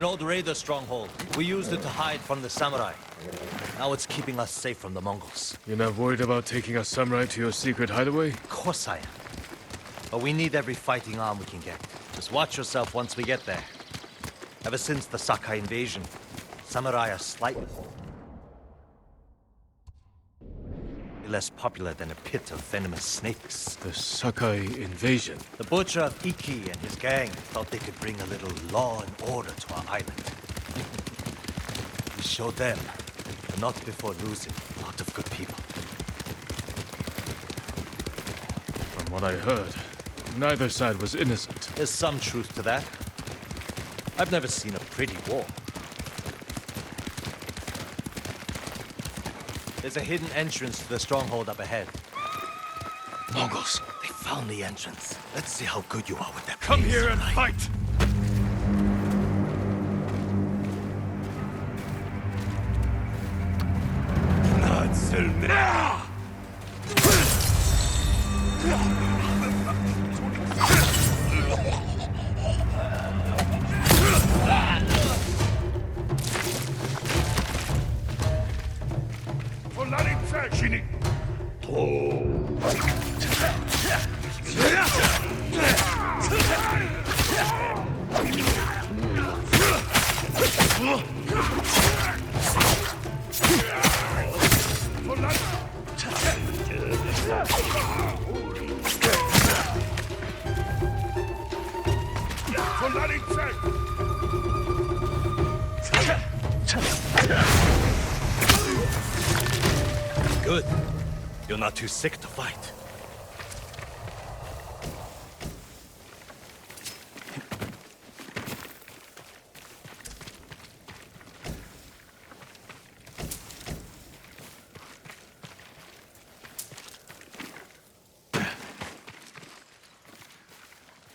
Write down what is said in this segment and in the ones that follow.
An old raider stronghold. We used it to hide from the samurai. Now it's keeping us safe from the Mongols. You're not worried about taking a samurai to your secret hideaway? Of course I am. But we need every fighting arm we can get. Just watch yourself once we get there. Ever since the Sakai invasion, samurai are slightly less popular than a pit of venomous snakes. The Sakai invasion. The butcher of Iki and his gang thought they could bring a little law and order to our island. We showed them, but not before losing a lot of good people. From what I heard, neither side was innocent. There's some truth to that. I've never seen a pretty war. There's a hidden entrance to the stronghold up ahead. Mongols! They found the entrance. Let's see how good you are with that. Come here and fight! Good. You're not too sick to fight.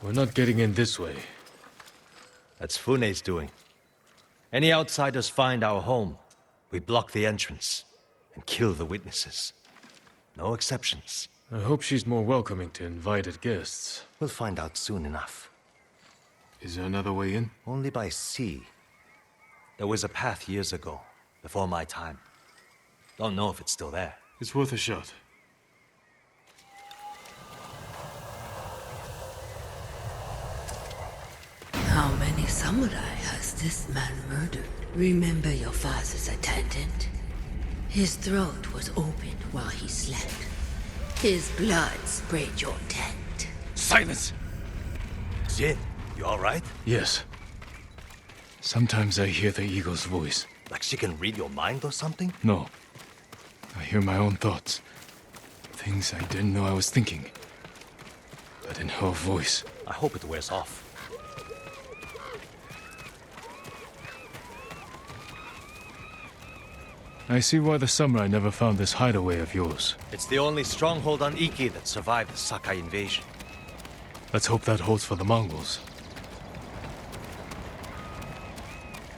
We're not getting in this way. That's Fune's doing. Any outsiders find our home, we block the entrance and kill the witnesses. No exceptions. I hope she's more welcoming to invited guests. We'll find out soon enough. Is there another way in? Only by sea. There was a path years ago, before my time. Don't know if it's still there. It's worth a shot. How many samurai has this man murdered? Remember your father's attendant? His throat was opened while he slept. His blood sprayed your tent. Silence! Jin, you alright? Yes. Sometimes I hear the eagle's voice. Like she can read your mind or something? No. I hear my own thoughts. Things I didn't know I was thinking. But in her voice. I hope it wears off. I see why the samurai never found this hideaway of yours. It's the only stronghold on Iki that survived the Sakai invasion. Let's hope that holds for the Mongols.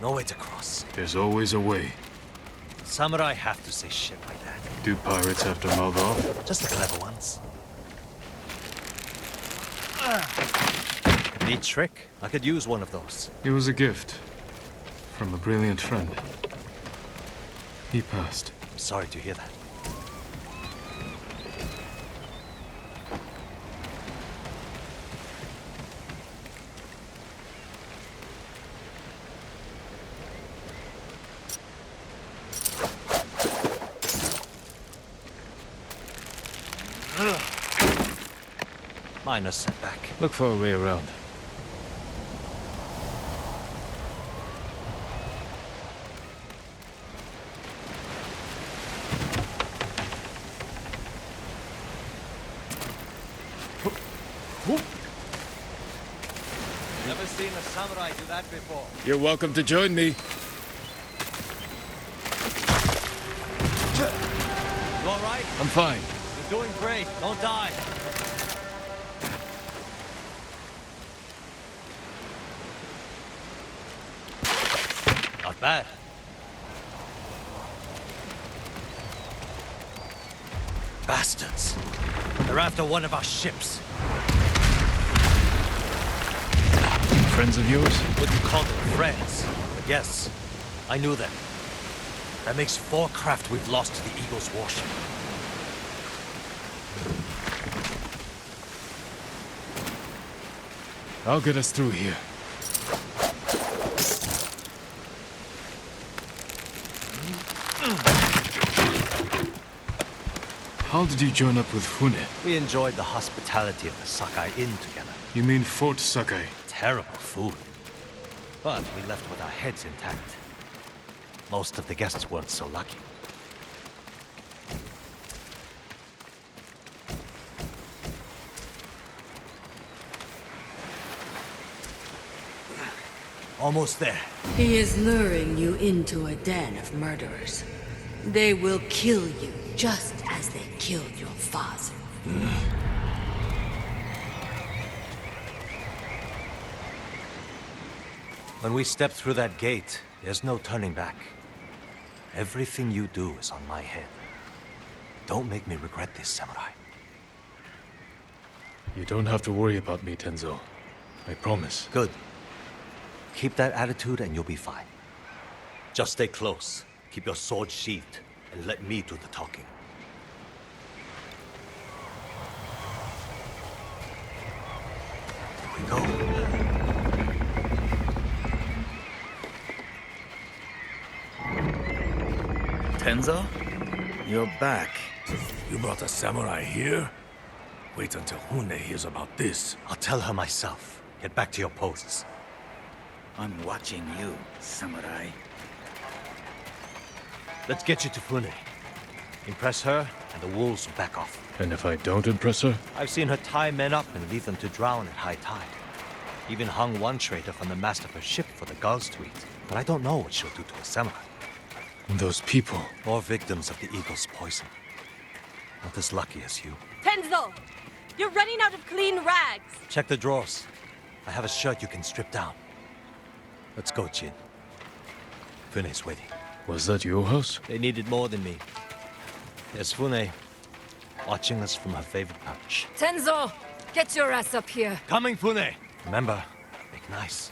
No way to cross. There's always a way. Samurai have to say shit like that. Do pirates have to mouth off? Just the clever ones. Neat trick. I could use one of those. It was a gift. From a brilliant friend. He passed. I'm sorry to hear that. Minor setback. Look for a way around. Never seen a samurai do that before. You're welcome to join me. You alright? I'm fine. You're doing great. Don't die. Not bad. Bastards. They're after one of our ships. friends of yours? Wouldn't call them friends, but yes, I knew them. That makes 4 craft we've lost to the Eagle's warship. I'll get us through here. How did you join up with Fune? We enjoyed the hospitality of the Sakai Inn together. You mean Fort Sakai? Terrible food. But we left with our heads intact. Most of the guests weren't so lucky. Almost there. He is luring you into a den of murderers. They will kill you just as they killed your father. When we step through that gate, there's no turning back. Everything you do is on my head. Don't make me regret this, Samurai. You don't have to worry about me, Tenzo. I promise. Good. Keep that attitude and you'll be fine. Just stay close, keep your sword sheathed, and let me do the talking. Here we go. Tenzo? You're back. You brought a samurai here? Wait until Hune hears about this. I'll tell her myself. Get back to your posts. I'm watching you, samurai. Let's get you to Fune. Impress her, and the wolves will back off. And if I don't impress her? I've seen her tie men up and leave them to drown at high tide. Even hung one traitor from the mast of her ship for the gulls to eat. But I don't know what she'll do to a samurai. And those people. More victims of the eagle's poison. Not as lucky as you. Tenzo! You're running out of clean rags! Check the drawers. I have a shirt you can strip down. Let's go, Jin. Fune's waiting. Was that your house? They needed more than me. There's Fune, watching us from her favorite perch. Tenzo! Get your ass up here! Coming, Fune! Remember, make nice.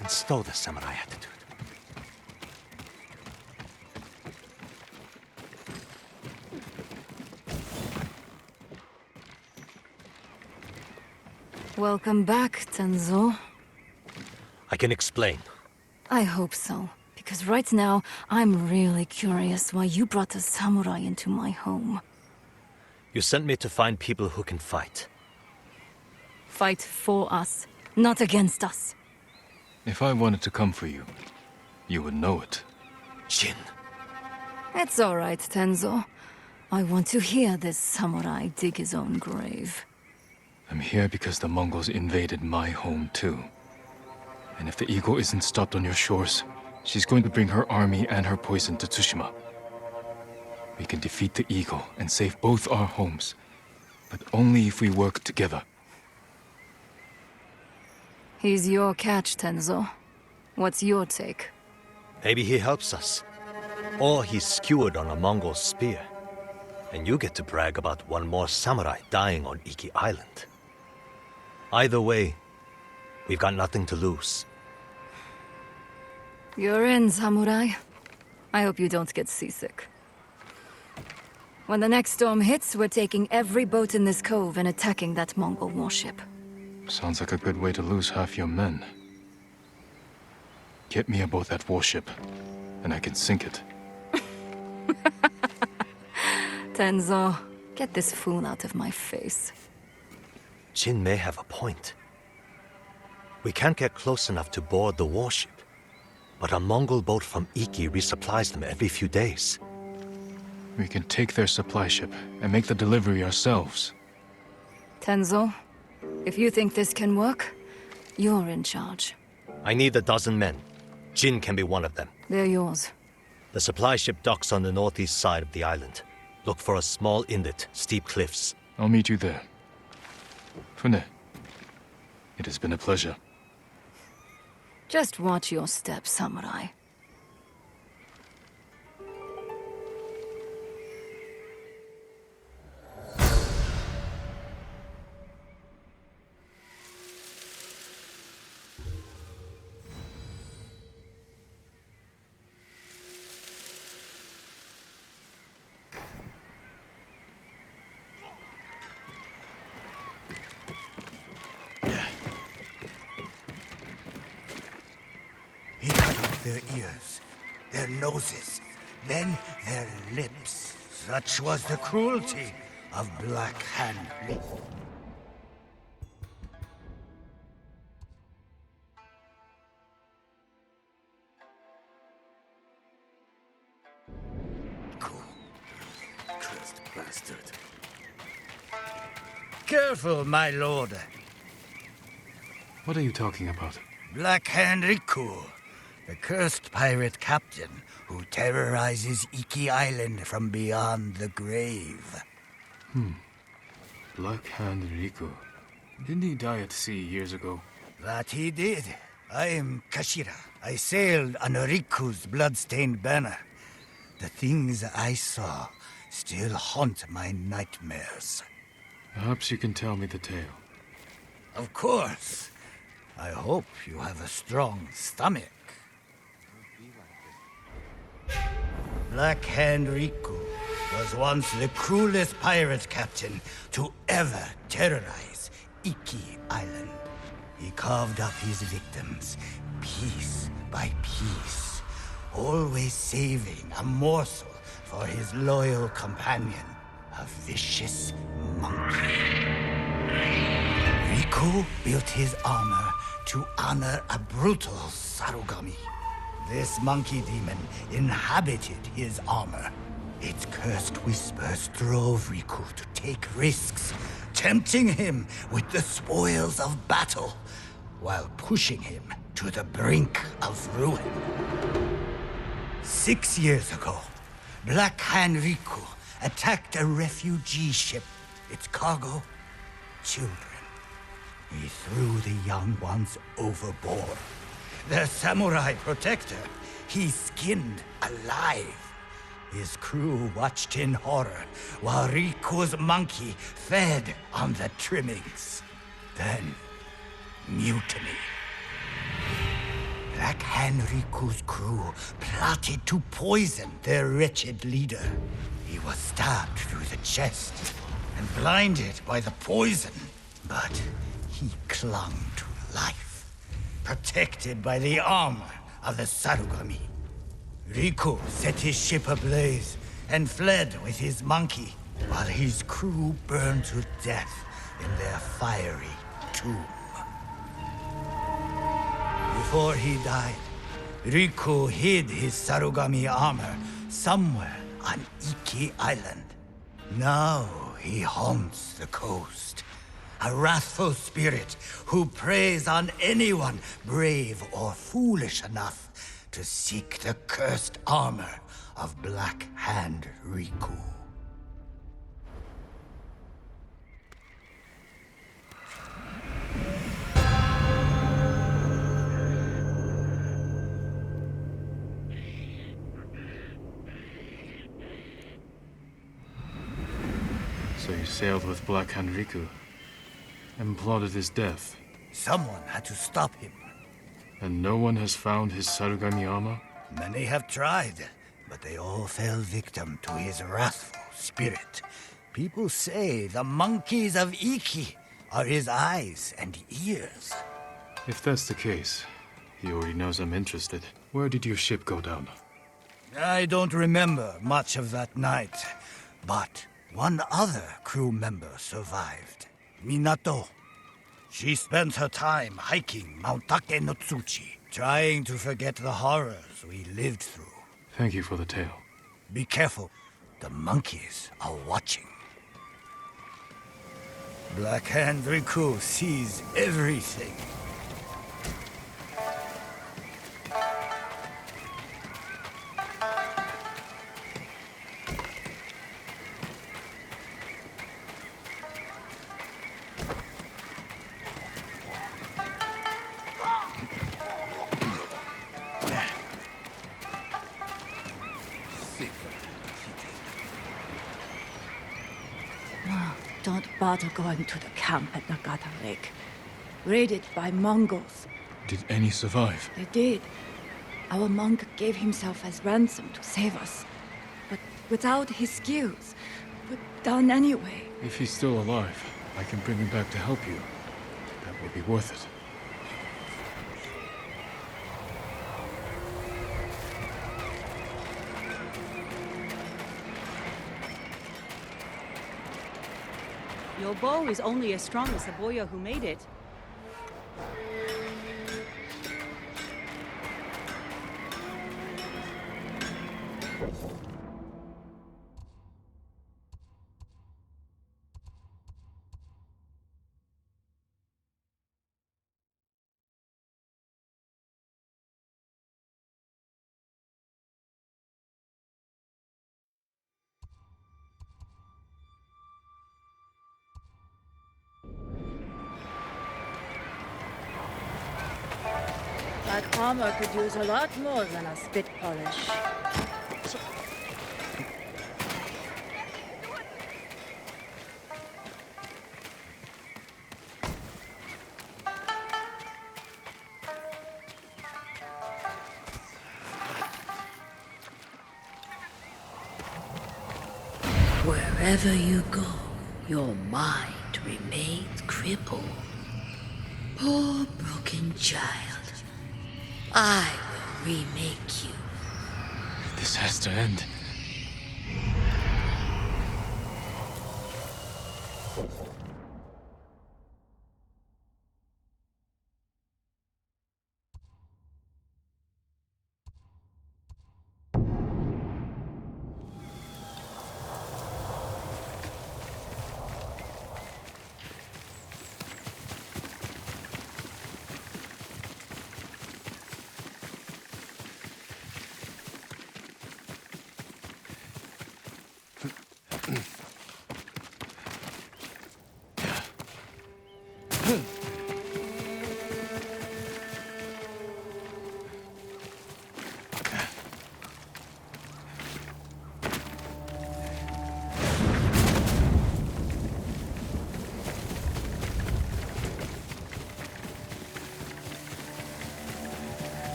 And stow the samurai attitude. Welcome back, Tenzo. I can explain. I hope so. Because right now, I'm really curious why you brought a samurai into my home. You sent me to find people who can fight. Fight for us, not against us. If I wanted to come for you, you would know it. Jin. It's all right, Tenzo. I want to hear this samurai dig his own grave. I'm here because the Mongols invaded my home too. And if the Eagle isn't stopped on your shores, she's going to bring her army and her poison to Tsushima. We can defeat the Eagle and save both our homes, but only if we work together. He's your catch, Tenzo. What's your take? Maybe he helps us. Or he's skewered on a Mongol spear. And you get to brag about one more samurai dying on Iki Island. Either way, we've got nothing to lose. You're in, samurai. I hope you don't get seasick. When the next storm hits, we're taking every boat in this cove and attacking that Mongol warship. Sounds like a good way to lose half your men. Get me aboard that warship, and I can sink it. Tenzo, get this fool out of my face. Jin may have a point. We can't get close enough to board the warship. But a Mongol boat from Iki resupplies them every few days. We can take their supply ship and make the delivery ourselves. Tenzo, if you think this can work, you're in charge. I need a dozen men. Jin can be one of them. They're yours. The supply ship docks on the northeast side of the island. Look for a small inlet, steep cliffs. I'll meet you there. Fune, it has been a pleasure. Just watch your step, samurai. He cut off their ears, their noses, then their lips. Such was the cruelty of Black Hand Riku. Cursed bastard. Careful, my lord. What are you talking about? Black Hand Riku, the cursed pirate captain who terrorizes Iki Island from beyond the grave. Black Hand Riku. Didn't he die at sea years ago? That he did. I am Kashira. I sailed under Riku's blood-stained banner. The things I saw still haunt my nightmares. Perhaps you can tell me the tale. Of course. I hope you have a strong stomach. Black Hand Riku was once the cruelest pirate captain to ever terrorize Iki Island. He carved up his victims, piece by piece, always saving a morsel for his loyal companion, a vicious monkey. Riku built his armor to honor a brutal Sarugami. This monkey demon inhabited his armor. Its cursed whispers drove Riku to take risks, tempting him with the spoils of battle, while pushing him to the brink of ruin. 6 years ago, Black Hand Riku attacked a refugee ship. Its cargo, children. He threw the young ones overboard. Their samurai protector, he skinned alive. His crew watched in horror while Riku's monkey fed on the trimmings. Then, mutiny. Black Hand Riku's crew plotted to poison their wretched leader. He was stabbed through the chest and blinded by the poison, but he clung to life, protected by the armor of the Sarugami. Riku set his ship ablaze and fled with his monkey, while his crew burned to death in their fiery tomb. Before he died, Riku hid his Sarugami armor somewhere on Iki Island. Now he haunts the coast, a wrathful spirit who preys on anyone brave or foolish enough to seek the cursed armor of Black Hand Riku. So you sailed with Black Hand Riku and plotted his death. Someone had to stop him. And no one has found his Sarugami armor? Many have tried, but they all fell victim to his wrathful spirit. People say the monkeys of Iki are his eyes and ears. If that's the case, he already knows I'm interested. Where did your ship go down? I don't remember much of that night, but one other crew member survived. Minato. She spent her time hiking Mount Take no Tsuchi, trying to forget the horrors we lived through. Thank you for the tale. Be careful. The monkeys are watching. Black Hand Riku sees everything. Don't bother going to the camp at Nagata Lake. Raided by Mongols. Did any survive? They did. Our monk gave himself as ransom to save us. But without his skills, but done anyway. If he's still alive, I can bring him back to help you. That will be worth it. Your bow is only as strong as the warrior who made it. That armor could use a lot more than a spit polish. Wherever you go, your mind remains crippled. Poor broken child. I will remake you. This has to end.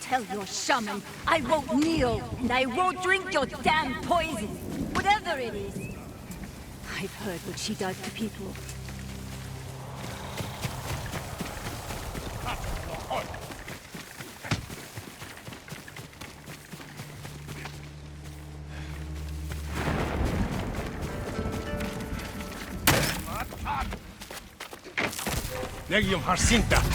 Tell your shaman I won't kneel, and I won't drink your damn poison, whatever it is. I've heard what she does to people. Negium Harsinta!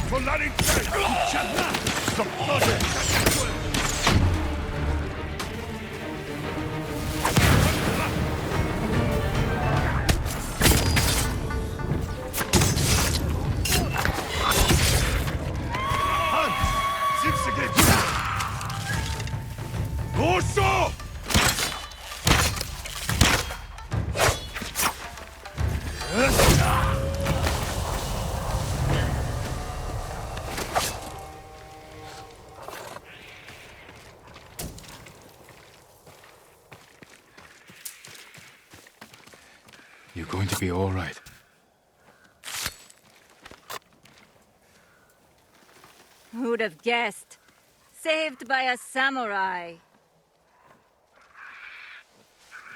You're going to be all right. Who'd have guessed? Saved by a samurai.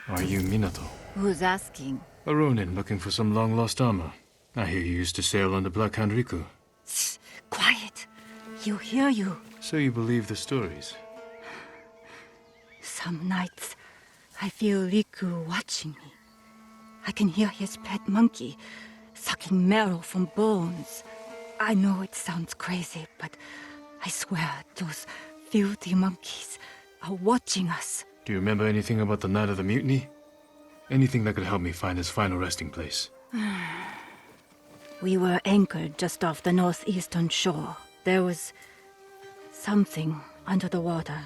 Are you Minato? Who's asking? A ronin looking for some long-lost armor. I hear you used to sail on the Black Hand Riku. Shh, quiet. He'll hear you. So you believe the stories? Some nights, I feel Riku watching me. I can hear his pet monkey sucking marrow from bones. I know it sounds crazy, but I swear those filthy monkeys are watching us. Do you remember anything about the night of the mutiny? Anything that could help me find his final resting place? We were anchored just off the northeastern shore. There was something under the water.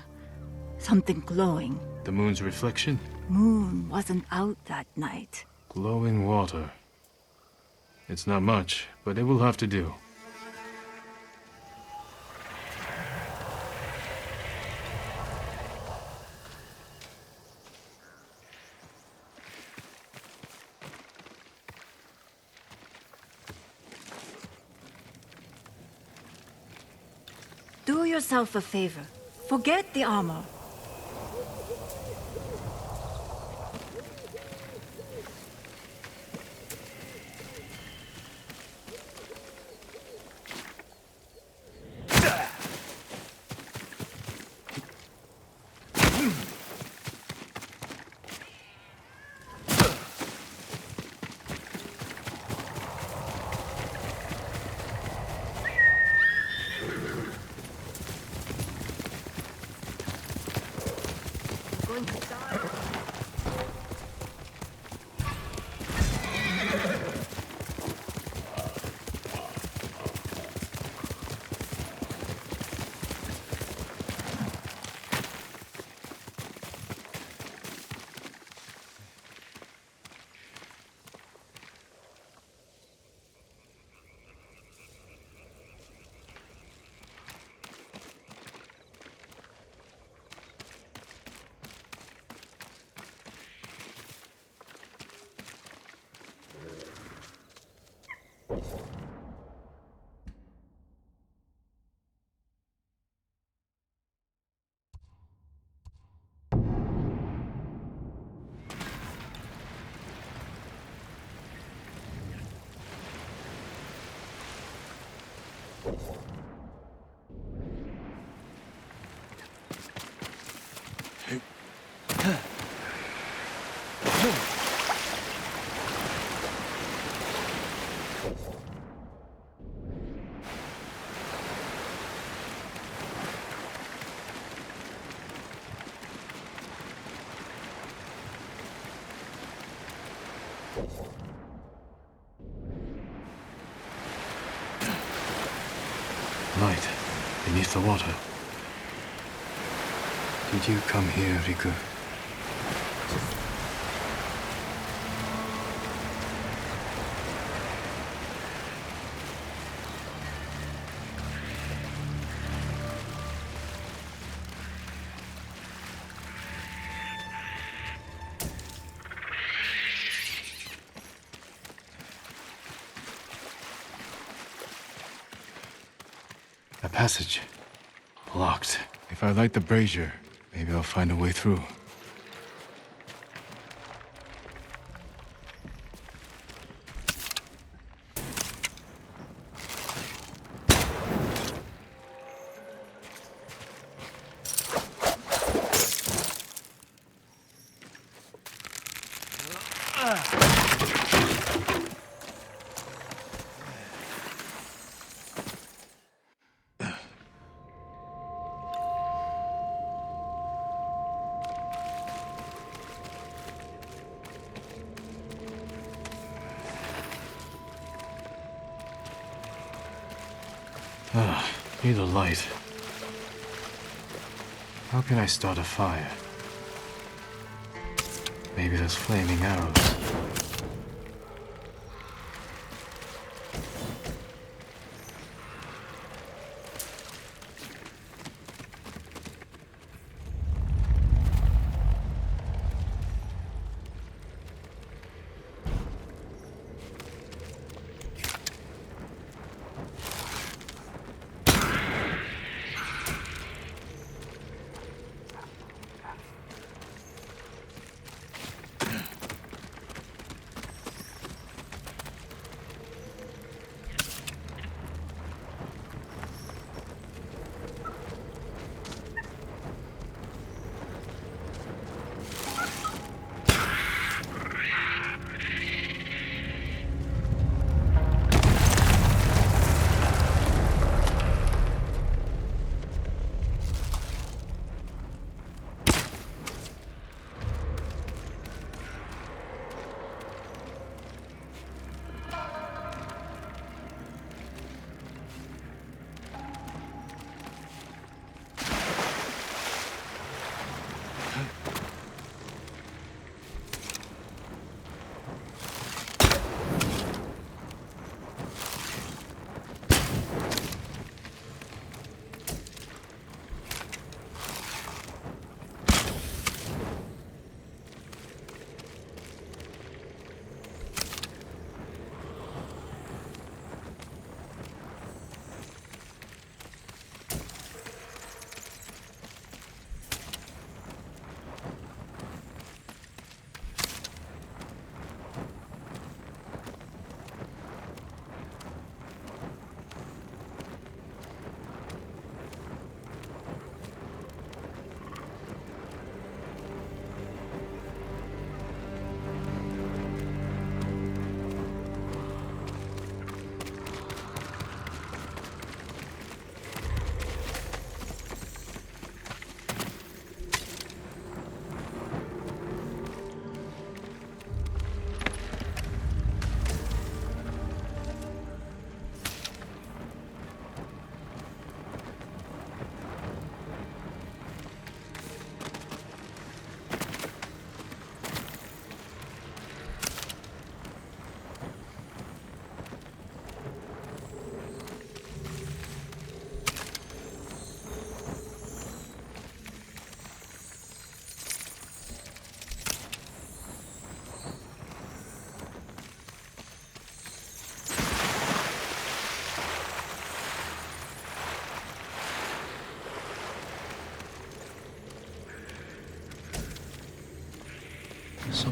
Something glowing. The moon's reflection? Moon wasn't out that night. Glowing water. It's not much, but it will have to do. Do yourself a favor. Forget the armor. Light beneath the water. Did you come here, Riku? A passage. Blocked. If I light the brazier, maybe I'll find a way through. Need a light. How can I start a fire? Maybe those flaming arrows.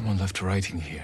Someone left writing here.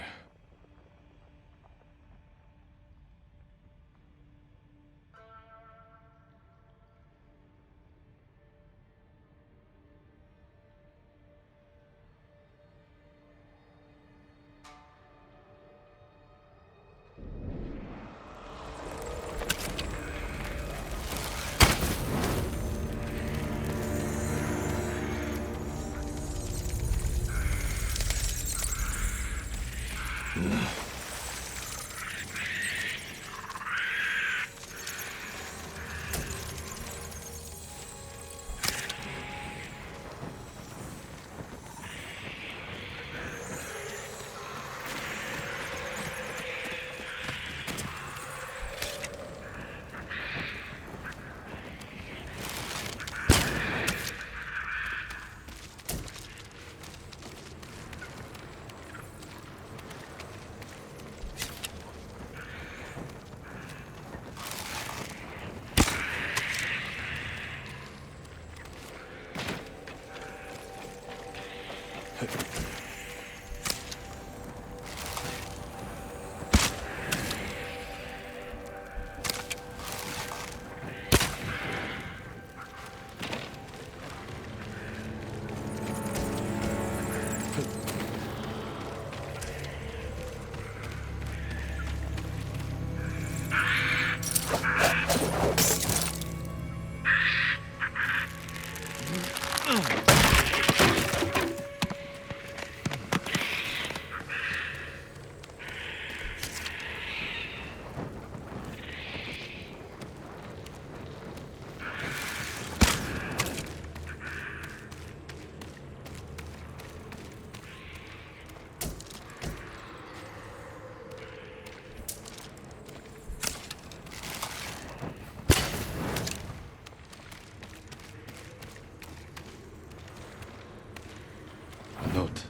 A note.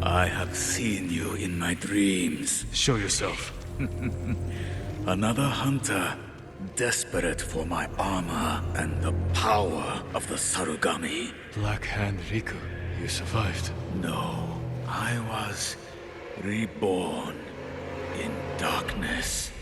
I have seen you in my dreams. Show yourself. Another hunter, desperate for my armor and the power of the Sarugami. Black Hand Riku, you survived. No, I was reborn in darkness.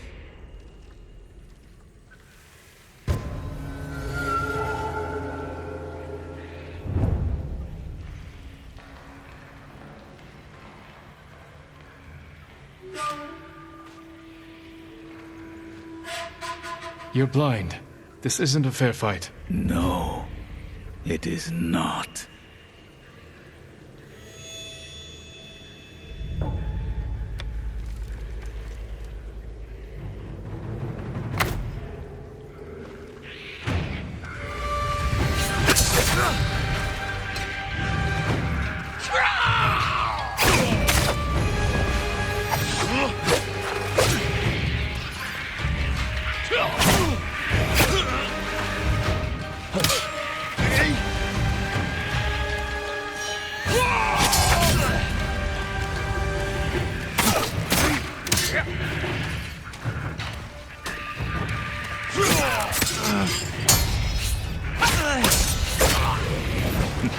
You're blind. This isn't a fair fight. No, it is not.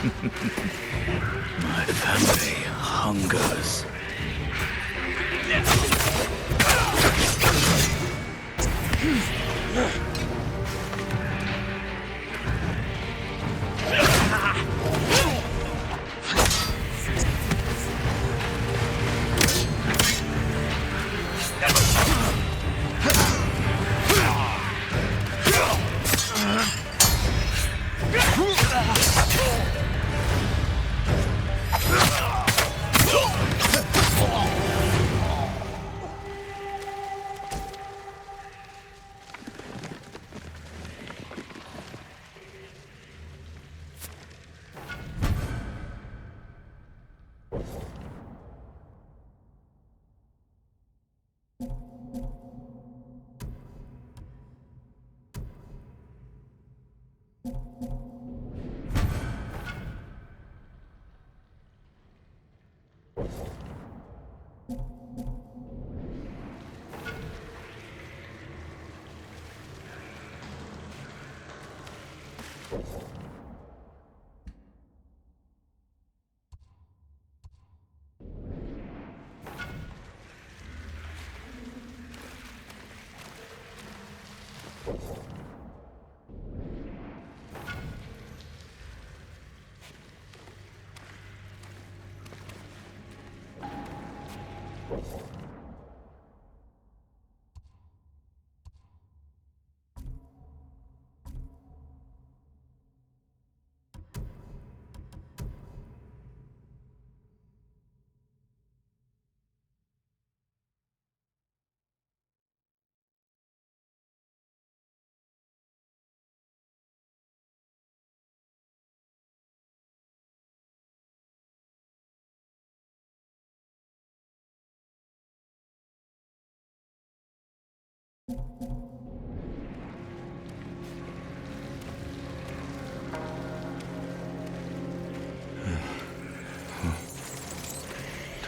My family hungers.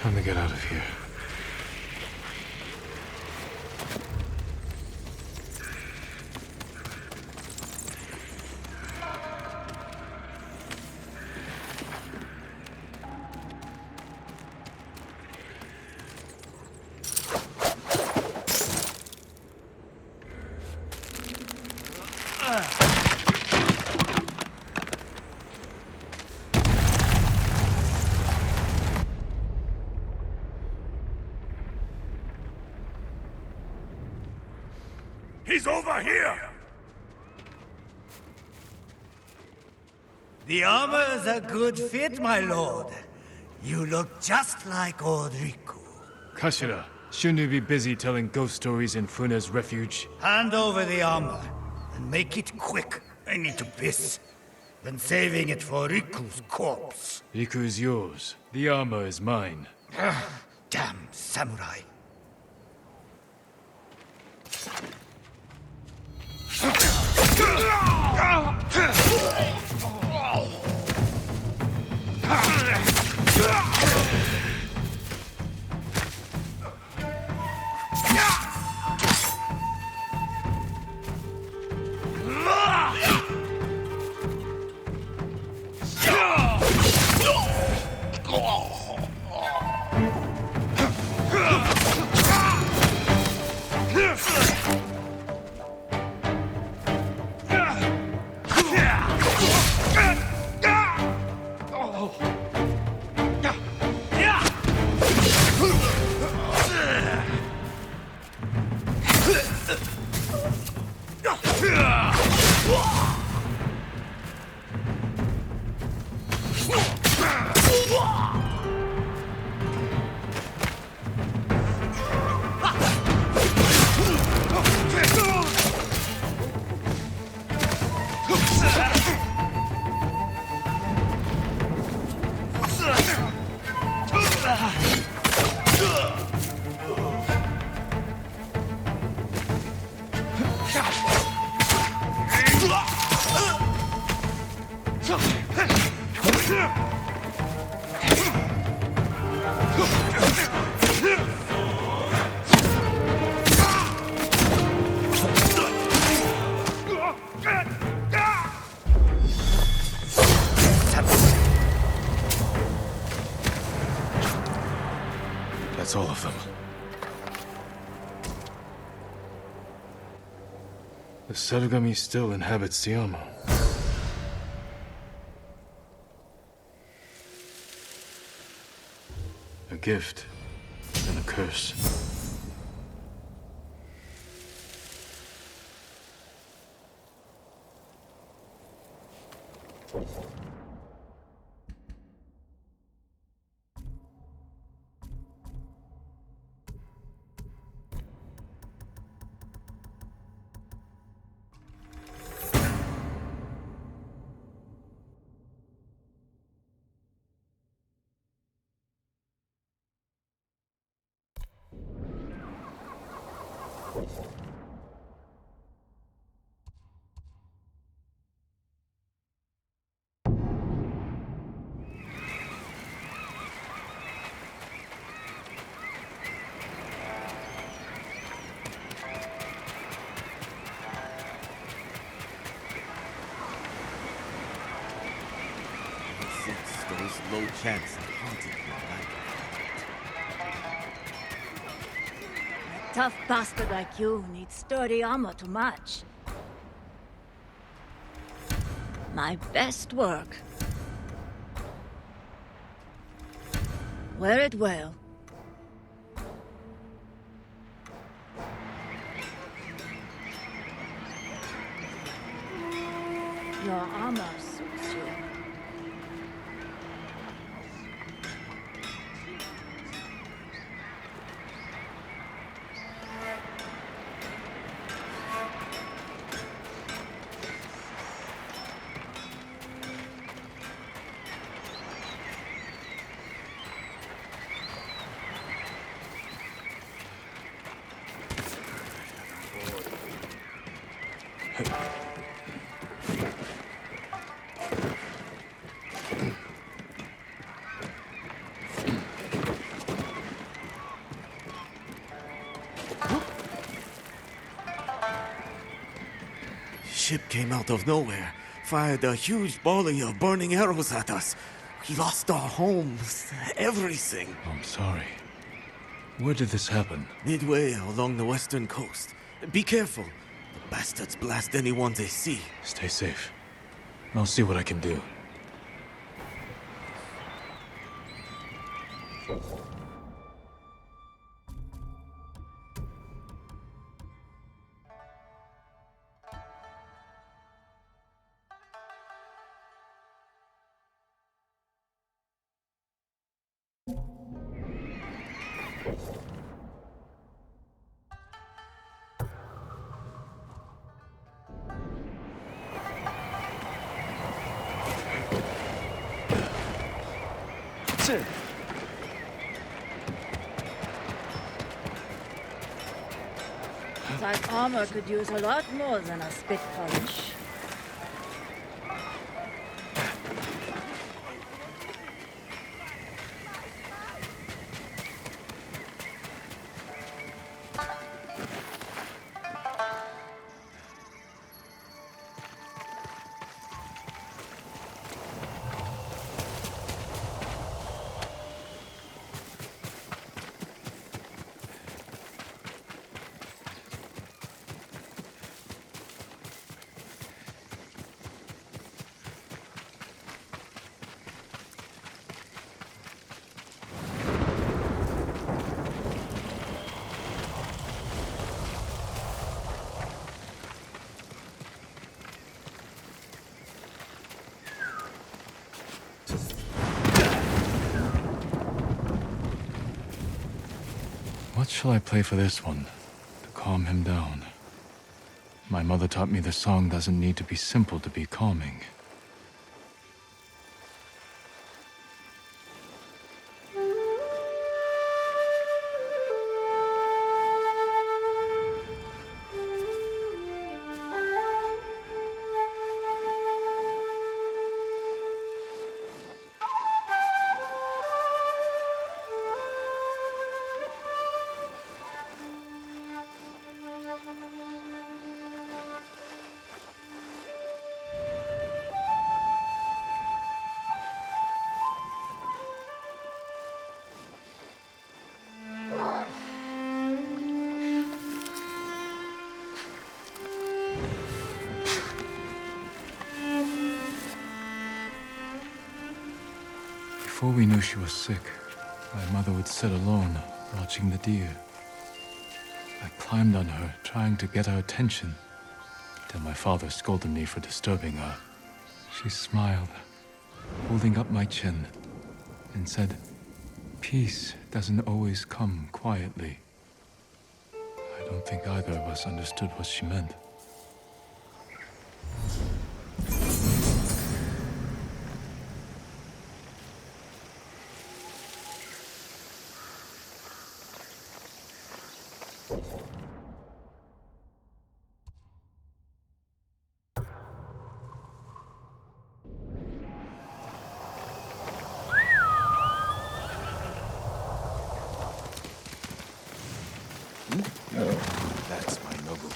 Time to get out of here. He's over here! The armor is a good fit, my lord. You look just like old Riku. Kashira, shouldn't you be busy telling ghost stories in Funa's refuge? Hand over the armor, and make it quick. I need to piss. Then saving it for Riku's corpse. Riku is yours. The armor is mine. Damn samurai. That's all of them. The Serugami still inhabits Tiamo. A gift and a curse. There's low chance of haunting your life. Tough bastard like you needs sturdy armor to match. My best work. Wear it well. Your armor suits you. Ship came out of nowhere, fired a huge volley of burning arrows at us. We lost our homes, everything. I'm sorry. Where did this happen? Midway along the western coast. Be careful. The bastards blast anyone they see. Stay safe. I'll see what I can do. That armor could use a lot more than a spit polish. What shall I play for this one, to calm him down? My mother taught me the song doesn't need to be simple to be calming. Before we knew she was sick, my mother would sit alone, watching the deer. I climbed on her, trying to get her attention, till my father scolded me for disturbing her. She smiled, holding up my chin, and said, "Peace doesn't always come quietly." I don't think either of us understood what she meant. That's my Nobu.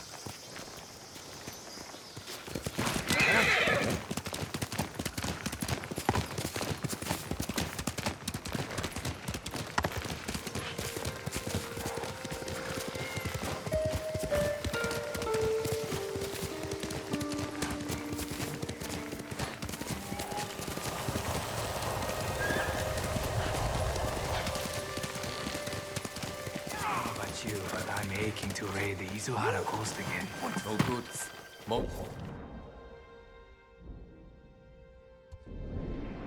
But I'm aching to raid the Izuhara coast again. No good.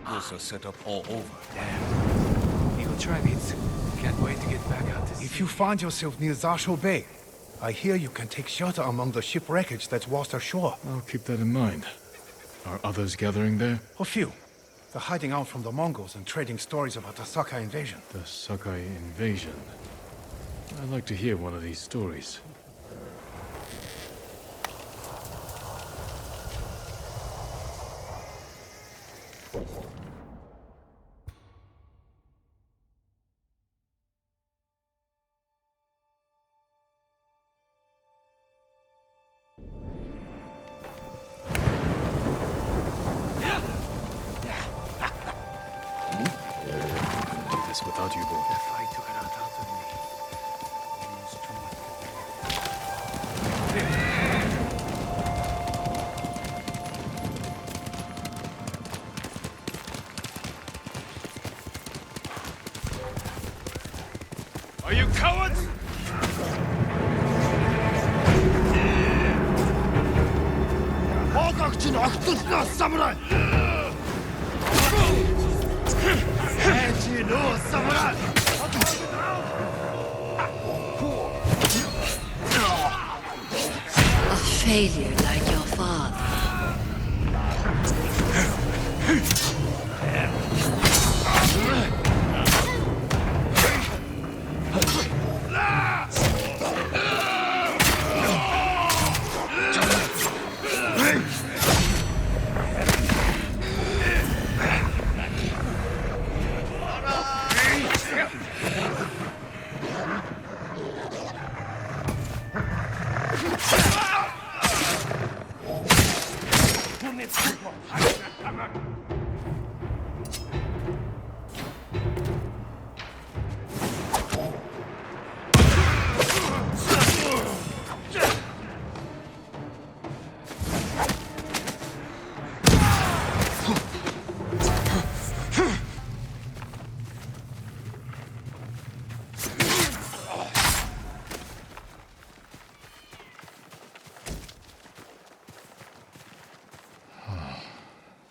Those are set up all over. Damn. Eagle Tributes. Can't wait to get back out to sea. If you find yourself near Zasho Bay, I hear you can take shelter among the ship wreckage that's washed ashore. I'll keep that in mind. Are others gathering there? A few. They're hiding out from the Mongols and trading stories about the Sakai invasion. The Sakai invasion. I'd like to hear one of these stories. Do this without you, boy. The fight took it out of me. Are you cowards? Samurai! Samurai! A failure like your father.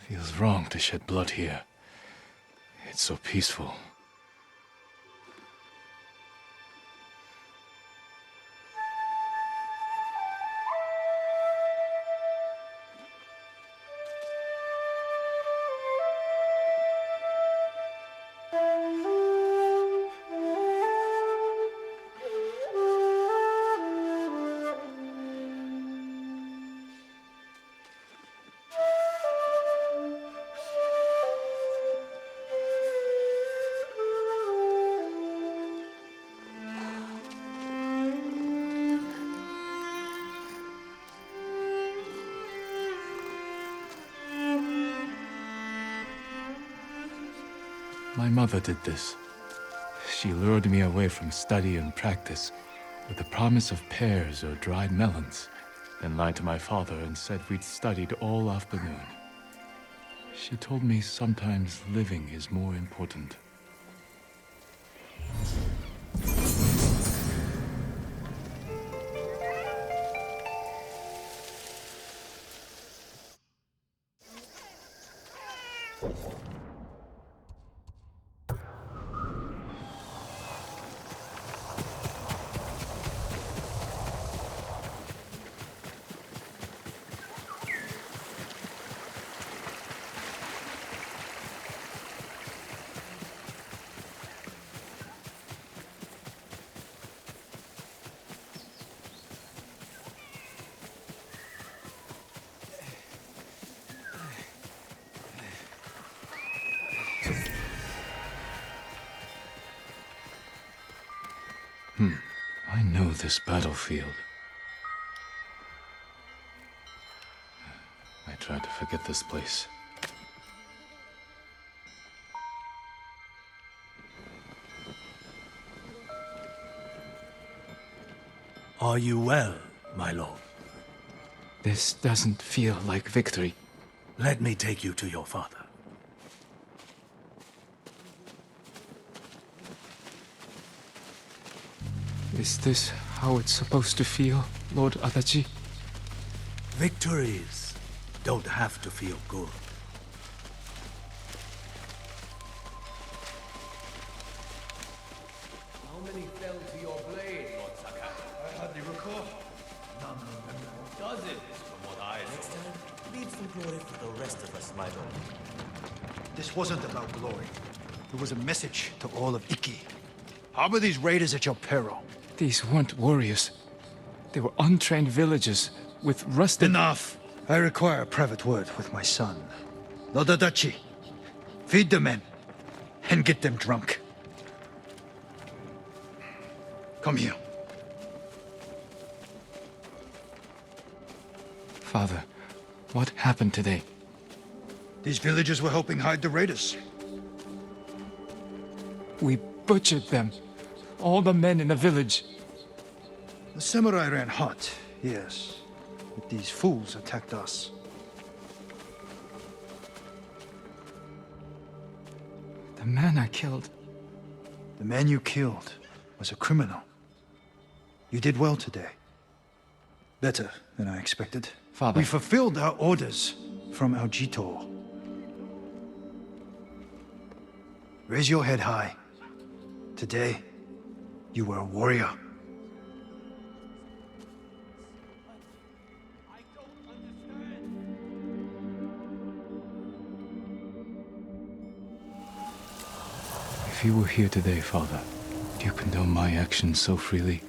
Feels wrong to shed blood here. It's so peaceful. My mother did this. She lured me away from study and practice with the promise of pears or dried melons, then lied to my father and said we'd studied all afternoon. She told me sometimes living is more important. I know this battlefield. I tried to forget this place. Are you well, my lord? This doesn't feel like victory. Let me take you to your father. Is this how it's supposed to feel, Lord Adachi? Victories don't have to feel good. How many fell to your blade, Lord Saka? I hardly recall. None. Dozens, from what I saw. Next time, leave some glory for the rest of us, my lord. This wasn't about glory. It was a message to all of Iki. Harbor these raiders at your peril. These weren't warriors. They were untrained villagers with rusted... Enough! I require a private word with my son. Lord Adachi, feed the men and get them drunk. Come here. Father, what happened today? These villagers were helping hide the raiders. We butchered them. All the men in the village. The samurai ran hot, yes. But these fools attacked us. The man I killed. The man you killed was a criminal. You did well today. Better than I expected. Father. We fulfilled our orders from our Jito. Raise your head high. Today, you were a warrior. If you were here today, Father, do you condone my actions so freely?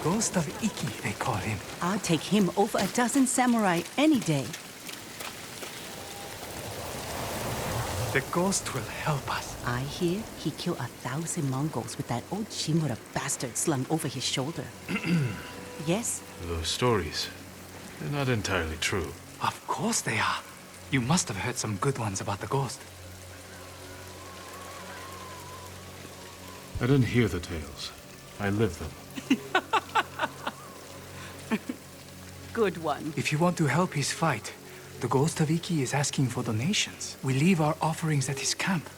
Ghost of Iki, they call him. I'll take him over a dozen samurai any day. The ghost will help us. I hear he killed 1,000 Mongols with that old Shimura bastard slung over his shoulder. Yes? Those stories, they're not entirely true. Of course they are. You must have heard some good ones about the ghost. I didn't hear the tales. I lived them. Good one. If you want to help his fight, the ghost of Iki is asking for donations. We leave our offerings at his camp.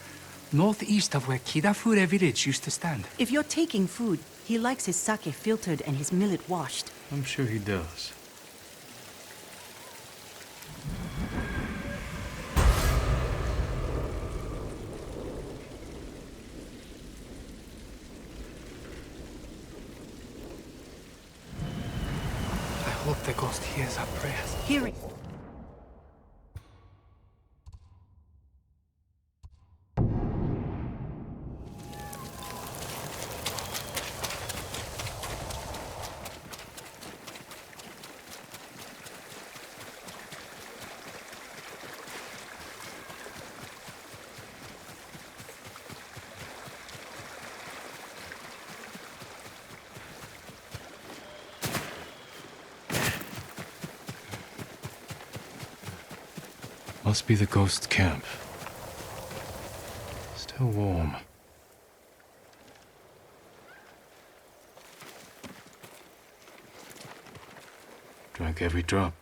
northeast of where Kidafure village used to stand. If you're taking food, he likes his sake filtered and his millet washed. I'm sure he does. I hope the ghost hears our prayers. Hearing. Must be the ghost camp. Still warm. Drank every drop.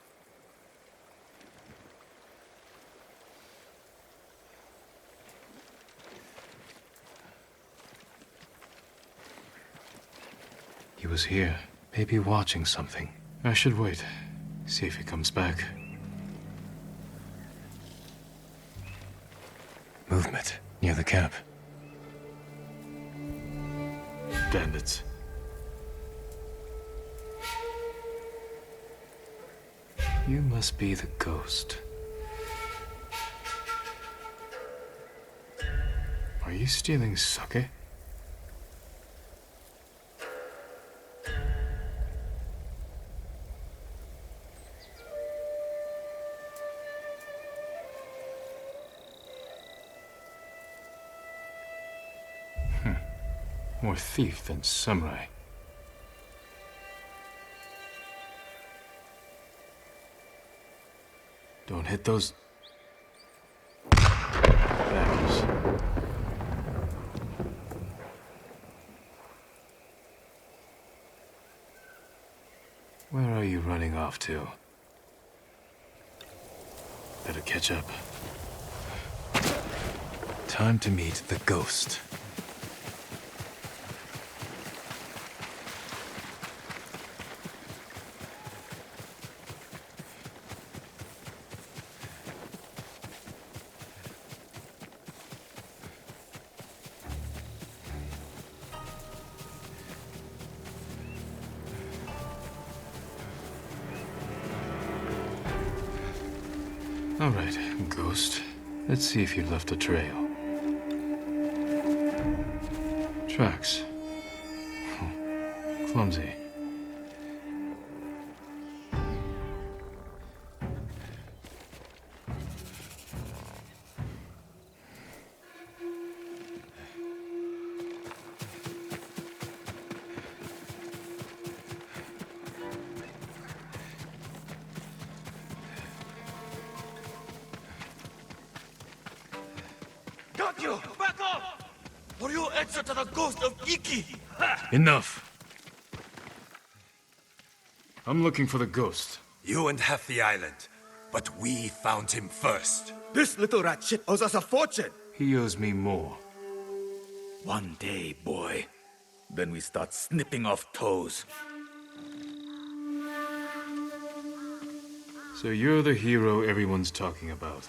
He was here, maybe watching something. I should wait, see if he comes back. Movement near the camp. Bandits. You must be the ghost. Are you stealing sake? More thief than samurai. Don't hit those baggers. Where are you running off to? Better catch up. Time to meet the ghost. All right, ghost. Let's see if you left a trail. Tracks. Clumsy. Got you! Back off! Or you answer to the ghost of Iki! Enough! I'm looking for the ghost. You and half the island, but we found him first. This little rat shit owes us a fortune! He owes me more. One day, boy. Then we start snipping off toes. So you're the hero everyone's talking about.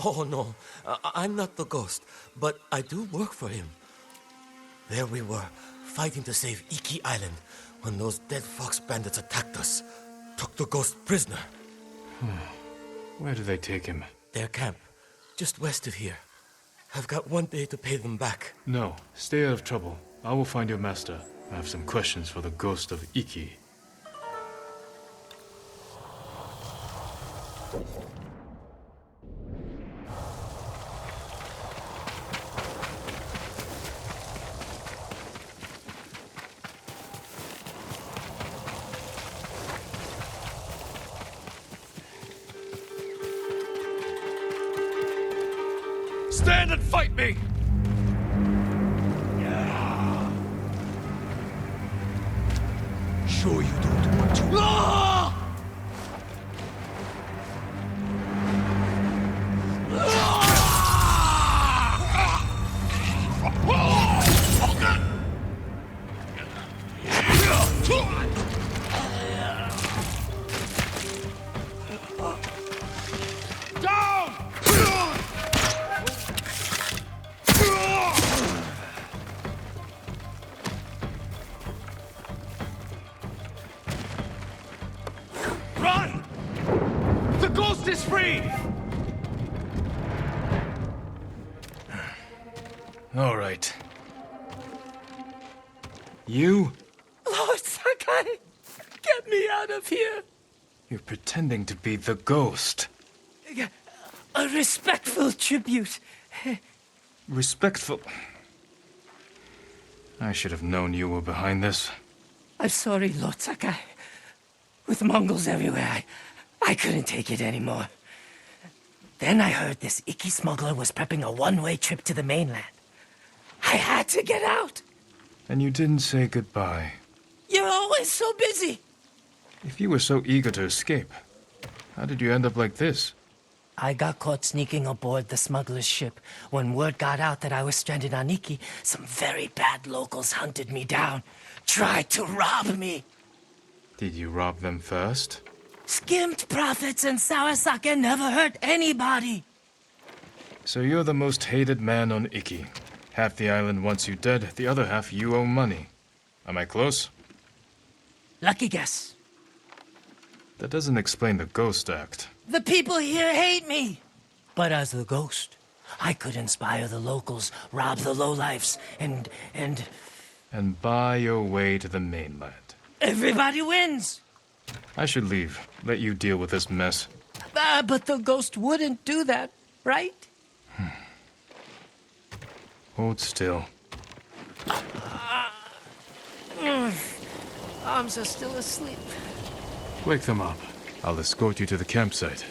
Oh no, I'm not the ghost, but I do work for him. There we were, fighting to save Iki Island, when those dead fox bandits attacked us. Took the ghost prisoner. Where did they take him? Their camp, just west of here. I've got one day to pay them back. No, stay out of trouble. I will find your master. I have some questions for the ghost of Iki. Stand and fight me! Sure you don't want to. All right. You? Lord Sakai, get me out of here. You're pretending to be the ghost. A respectful tribute. Respectful. I should have known you were behind this. I'm sorry, Lord Sakai. With Mongols everywhere, I couldn't take it anymore. Then I heard this Iki smuggler was prepping a one-way trip to the mainland. I had to get out. And you didn't say goodbye. You're always so busy. If you were so eager to escape, how did you end up like this? I got caught sneaking aboard the smuggler's ship. When word got out that I was stranded on Iki, some very bad locals hunted me down, tried to rob me. Did you rob them first? Skimmed profits and sour sake never hurt anybody. So you're the most hated man on Iki. Half the island wants you dead, the other half you owe money. Am I close? Lucky guess. That doesn't explain the ghost act. The people here hate me. But as the ghost, I could inspire the locals, rob the lowlifes, and... And buy your way to the mainland. Everybody wins. I should leave. Let you deal with this mess. But the ghost wouldn't do that, right? Hold still. Arms are still asleep. Wake them up. I'll escort you to the campsite.